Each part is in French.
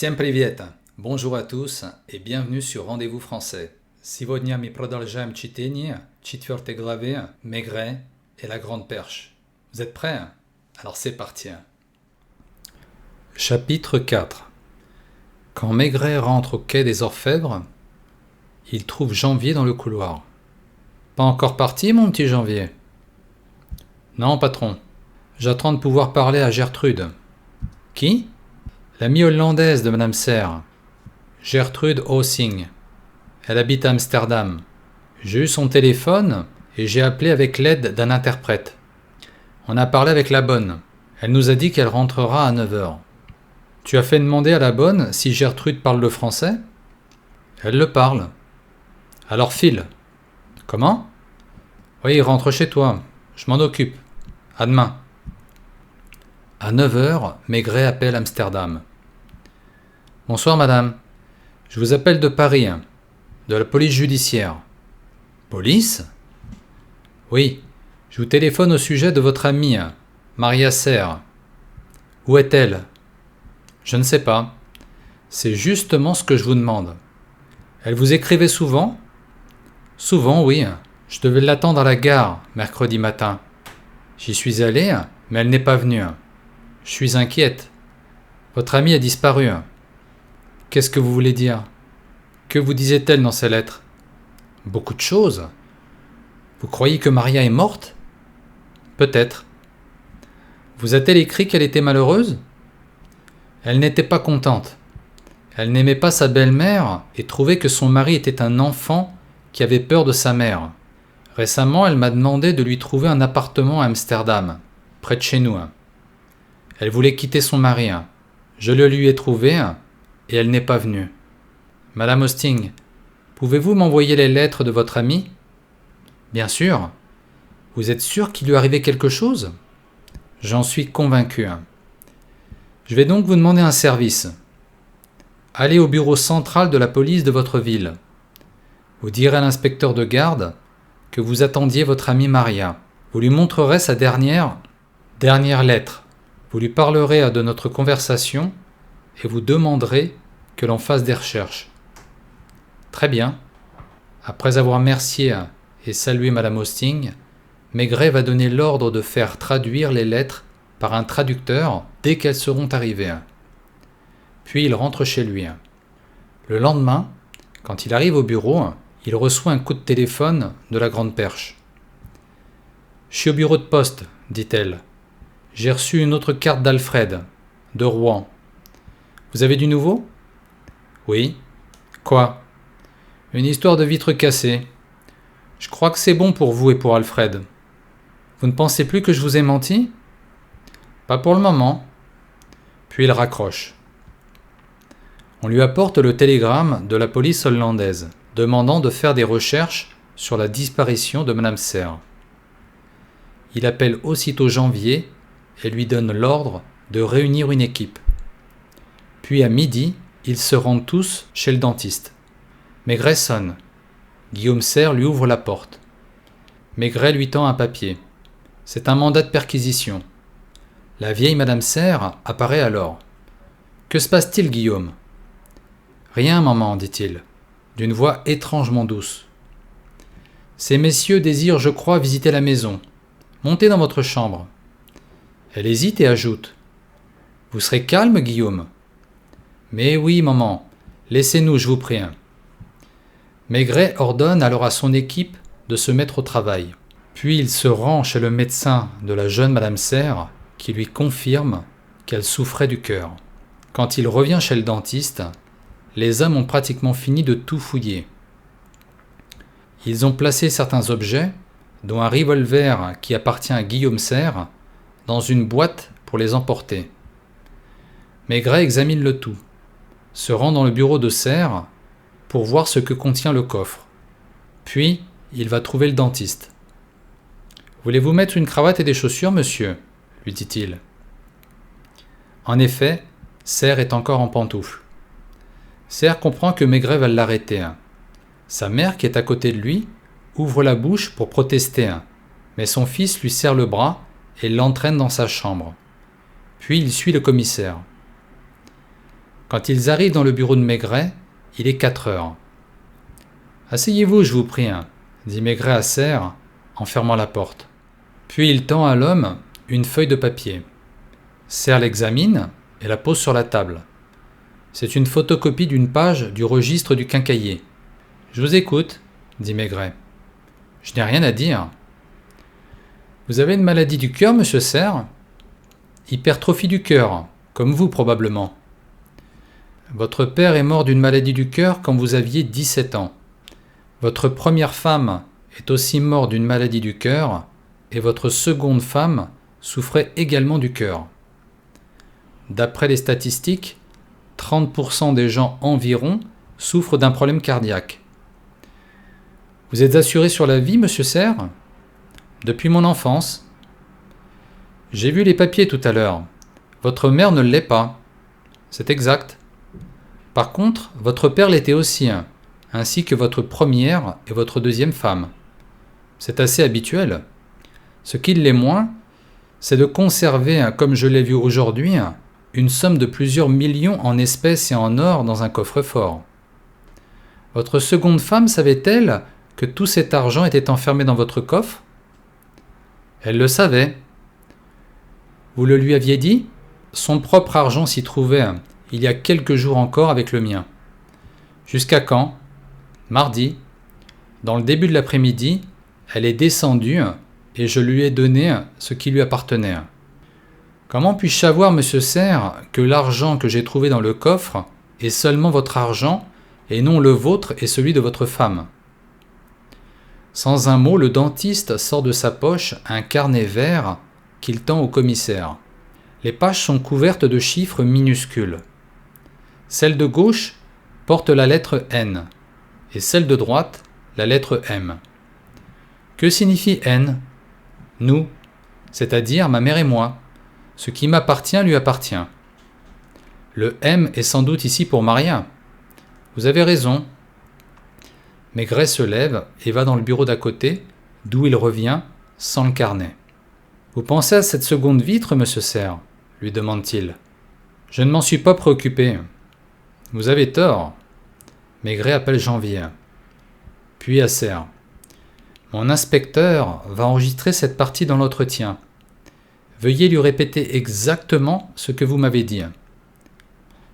Всем привет! Bonjour à tous et bienvenue sur Rendez-vous français. Сегодня мы продолжаем чтение 4 главы Maigret et la Grande Perche. Vous êtes prêts? Alors c'est parti. Chapitre 4. Quand Maigret rentre au quai des Orfèvres, il trouve Janvier dans le couloir. Pas encore parti, mon petit Janvier? Non, patron. J'attends de pouvoir parler à Gertrude. Qui? L'amie hollandaise de Madame Serre. Gertrude Ossing. Elle habite à Amsterdam. J'ai eu son téléphone et j'ai appelé avec l'aide d'un interprète. On a parlé avec la bonne. Elle nous a dit qu'elle rentrera à 9h. Tu as fait demander à la bonne si Gertrude parle le français? Elle le parle. Alors file. Comment? Oui, rentre chez toi. Je m'en occupe. À demain. À 9h, Maigret appelle Amsterdam. Bonsoir madame. Je vous appelle de Paris, de la police judiciaire. Police? Oui, je vous téléphone au sujet de votre amie, Maria Serre. Où est-elle? Je ne sais pas. C'est justement ce que je vous demande. Elle vous écrivait souvent? Souvent, oui. Je devais l'attendre à la gare, mercredi matin. J'y suis allé, mais elle n'est pas venue. Je suis inquiète. Votre amie a disparu. Qu'est-ce que vous voulez dire? Que vous disait-elle dans ses lettres? Beaucoup de choses. Vous croyez que Maria est morte? Peut-être. Vous a-t-elle écrit qu'elle était malheureuse? Elle n'était pas contente. Elle n'aimait pas sa belle-mère et trouvait que son mari était un enfant qui avait peur de sa mère. Récemment, elle m'a demandé de lui trouver un appartement à Amsterdam, près de chez nous. Elle voulait quitter son mari. Je le lui ai trouvé et elle n'est pas venue. Madame Hosting, pouvez-vous m'envoyer les lettres de votre amie? Bien sûr. Vous êtes sûr qu'il lui arrivait quelque chose? J'en suis convaincu. Je vais donc vous demander un service. Allez au bureau central de la police de votre ville. Vous direz à l'inspecteur de garde que vous attendiez votre amie Maria. Vous lui montrerez sa dernière lettre. Vous lui parlerez de notre conversation et vous demanderez que l'on fasse des recherches. Très bien. Après avoir remercié et salué Madame Hosting, Maigret va donner l'ordre de faire traduire les lettres par un traducteur dès qu'elles seront arrivées. Puis il rentre chez lui. Le lendemain, quand il arrive au bureau, il reçoit un coup de téléphone de la Grande Perche. « Je suis au bureau de poste, dit-elle. J'ai reçu une autre carte d'Alfred, de Rouen. Vous avez du nouveau? Oui. Quoi? Une histoire de vitre cassée. Je crois que c'est bon pour vous et pour Alfred. Vous ne pensez plus que je vous ai menti? Pas pour le moment. Puis il raccroche. On lui apporte le télégramme de la police hollandaise, demandant de faire des recherches sur la disparition de Madame Serre. Il appelle aussitôt Janvier et lui donne l'ordre de réunir une équipe. Puis à midi, ils se rendent tous chez le dentiste. Maigret sonne. Guillaume Serre lui ouvre la porte. Maigret lui tend un papier. C'est un mandat de perquisition. La vieille Madame Serre apparaît alors. Que se passe-t-il, Guillaume? Rien, maman, dit-il, d'une voix étrangement douce. Ces messieurs désirent, je crois, visiter la maison. Montez dans votre chambre. Elle hésite et ajoute. Vous serez calme, Guillaume? Mais oui, maman, laissez-nous, je vous prie. Maigret ordonne alors à son équipe de se mettre au travail. Puis il se rend chez le médecin de la jeune Madame Serre qui lui confirme qu'elle souffrait du cœur. Quand il revient chez le dentiste, les hommes ont pratiquement fini de tout fouiller. Ils ont placé certains objets, dont un revolver qui appartient à Guillaume Serre, dans une boîte pour les emporter. Maigret examine le tout, se rend dans le bureau de Serre pour voir ce que contient le coffre. Puis, il va trouver le dentiste. « Voulez-vous mettre une cravate et des chaussures, monsieur ?» lui dit-il. En effet, Serre est encore en pantoufles. Serre comprend que Maigret va l'arrêter. Sa mère, qui est à côté de lui, ouvre la bouche pour protester, mais son fils lui serre le bras et l'entraîne dans sa chambre. Puis il suit le commissaire. Quand ils arrivent dans le bureau de Maigret, il est 4 heures. « Asseyez-vous, je vous prie, dit Maigret à Serre en fermant la porte. Puis il tend à l'homme une feuille de papier. Serre l'examine et la pose sur la table. C'est une photocopie d'une page du registre du quincaillier. « Je vous écoute, dit Maigret. « Je n'ai rien à dire. »« Vous avez une maladie du cœur, monsieur Serre ? Hypertrophie du cœur, comme vous probablement. Votre père est mort d'une maladie du cœur quand vous aviez 17 ans. Votre première femme est aussi morte d'une maladie du cœur et votre seconde femme souffrait également du cœur. D'après les statistiques, 30% des gens environ souffrent d'un problème cardiaque. Vous êtes assuré sur la vie, monsieur Serre ? Depuis mon enfance. J'ai vu les papiers tout à l'heure. Votre mère ne l'est pas. C'est exact. Par contre, votre père l'était aussi, ainsi que votre première et votre deuxième femme. C'est assez habituel. Ce qui l'est moins, c'est de conserver, comme je l'ai vu aujourd'hui, une somme de plusieurs millions en espèces et en or dans un coffre-fort. Votre seconde femme savait-elle que tout cet argent était enfermé dans votre coffre ? Elle le savait. Vous le lui aviez dit ? Son propre argent s'y trouvait il y a quelques jours encore avec le mien. Jusqu'à quand ? Mardi. Dans le début de l'après-midi, elle est descendue et je lui ai donné ce qui lui appartenait. Comment puis-je savoir, monsieur Serre, que l'argent que j'ai trouvé dans le coffre est seulement votre argent et non le vôtre et celui de votre femme ? Sans un mot, le dentiste sort de sa poche un carnet vert qu'il tend au commissaire. Les pages sont couvertes de chiffres minuscules. Celle de gauche porte la lettre N et celle de droite la lettre M. Que signifie N ? Nous, c'est-à-dire ma mère et moi. Ce qui m'appartient lui appartient. Le M est sans doute ici pour Maria. Vous avez raison. Maigret se lève et va dans le bureau d'à côté, d'où il revient, sans le carnet. « Vous pensez à cette seconde vitre, monsieur Serre ? Lui demande-t-il. « Je ne m'en suis pas préoccupé. »« Vous avez tort. » Maigret appelle Janvier. Puis à Serre. « Mon inspecteur va enregistrer cette partie dans l'entretien. Veuillez lui répéter exactement ce que vous m'avez dit.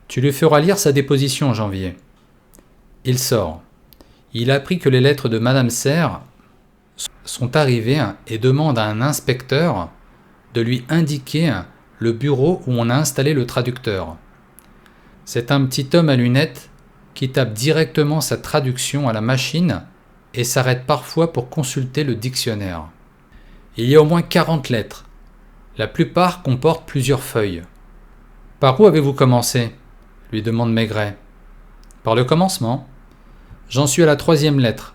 Tu lui feras lire sa déposition, Janvier. » Il sort. Il a appris que les lettres de Madame Serre sont arrivées et demande à un inspecteur de lui indiquer le bureau où on a installé le traducteur. C'est un petit homme à lunettes qui tape directement sa traduction à la machine et s'arrête parfois pour consulter le dictionnaire. Il y a au moins 40 lettres. La plupart comportent plusieurs feuilles. « Par où avez-vous commencé ?» lui demande Maigret. « Par le commencement. J'en suis à la 3e lettre.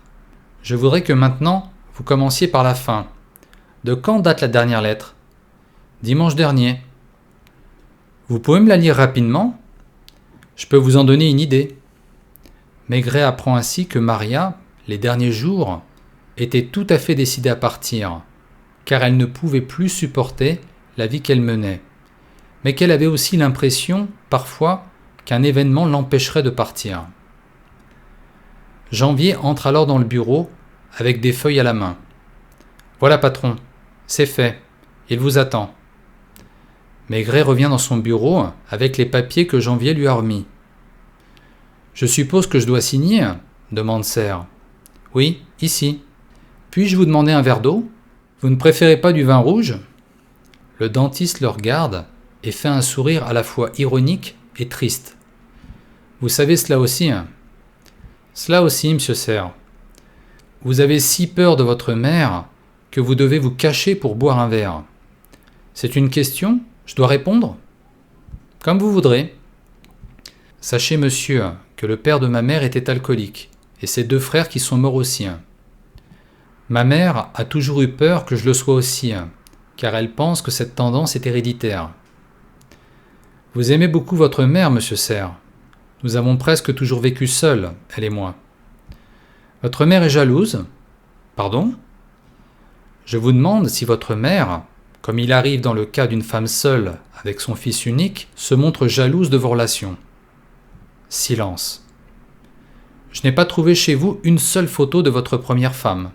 Je voudrais que maintenant, vous commenciez par la fin. De quand date la dernière lettre ? Dimanche dernier. Vous pouvez me la lire rapidement ? Je peux vous en donner une idée. » Maigret apprend ainsi que Maria, les derniers jours, était tout à fait décidée à partir, car elle ne pouvait plus supporter la vie qu'elle menait, mais qu'elle avait aussi l'impression, parfois, qu'un événement l'empêcherait de partir. Janvier entre alors dans le bureau avec des feuilles à la main. « Voilà, patron, c'est fait, il vous attend. » Maigret revient dans son bureau avec les papiers que Janvier lui a remis. « Je suppose que je dois signer ?» demande Serre. « Oui, ici. Puis-je vous demander un verre d'eau ? Vous ne préférez pas du vin rouge ?» Le dentiste le regarde et fait un sourire à la fois ironique et triste. « Vous savez cela aussi, hein ? » « Cela aussi, monsieur Serre. Vous avez si peur de votre mère que vous devez vous cacher pour boire un verre. C'est une question ? Je dois répondre ? Comme vous voudrez. Sachez, monsieur, que le père de ma mère était alcoolique, et ses 2 frères qui sont morts aussi. Ma mère a toujours eu peur que je le sois aussi, car elle pense que cette tendance est héréditaire. Vous aimez beaucoup votre mère, monsieur Serre. Nous avons presque toujours vécu seuls, elle et moi. Votre mère est jalouse ? Pardon ? Je vous demande si votre mère, comme il arrive dans le cas d'une femme seule avec son fils unique, se montre jalouse de vos relations. Silence. Je n'ai pas trouvé chez vous une seule photo de votre première femme.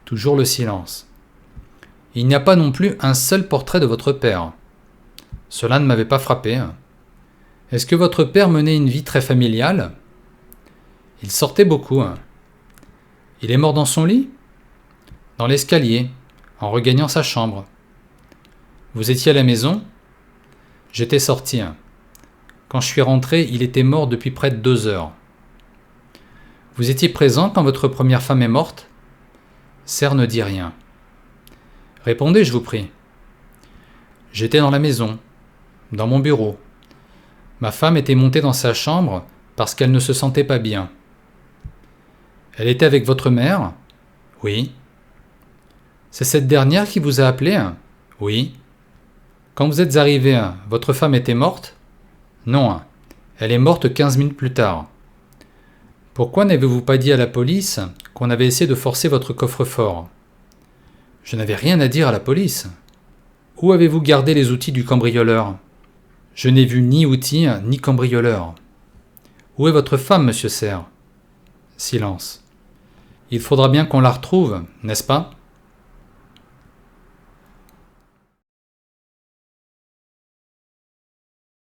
Toujours le silence. Il n'y a pas non plus un seul portrait de votre père. Cela ne m'avait pas frappé. Est-ce que votre père menait une vie très familiale? Il sortait beaucoup. Il est mort dans son lit? Dans l'escalier, en regagnant sa chambre. Vous étiez à la maison? J'étais sorti. Quand je suis rentré, il était mort depuis près de 2 heures. Vous étiez présent quand votre première femme est morte? Serre ne dit rien. Répondez, je vous prie. J'étais dans la maison, dans mon bureau. Ma femme était montée dans sa chambre parce qu'elle ne se sentait pas bien. Elle était avec votre mère? Oui. C'est cette dernière qui vous a appelé? Oui. Quand vous êtes arrivé, votre femme était morte? Non, elle est morte 15 minutes plus tard. Pourquoi n'avez-vous pas dit à la police qu'on avait essayé de forcer votre coffre-fort? Je n'avais rien à dire à la police. Où avez-vous gardé les outils du cambrioleur? Je n'ai vu ni outils ni cambrioleur. Où est votre femme, monsieur Serre? Silence. Il faudra bien qu'on la retrouve, n'est-ce pas?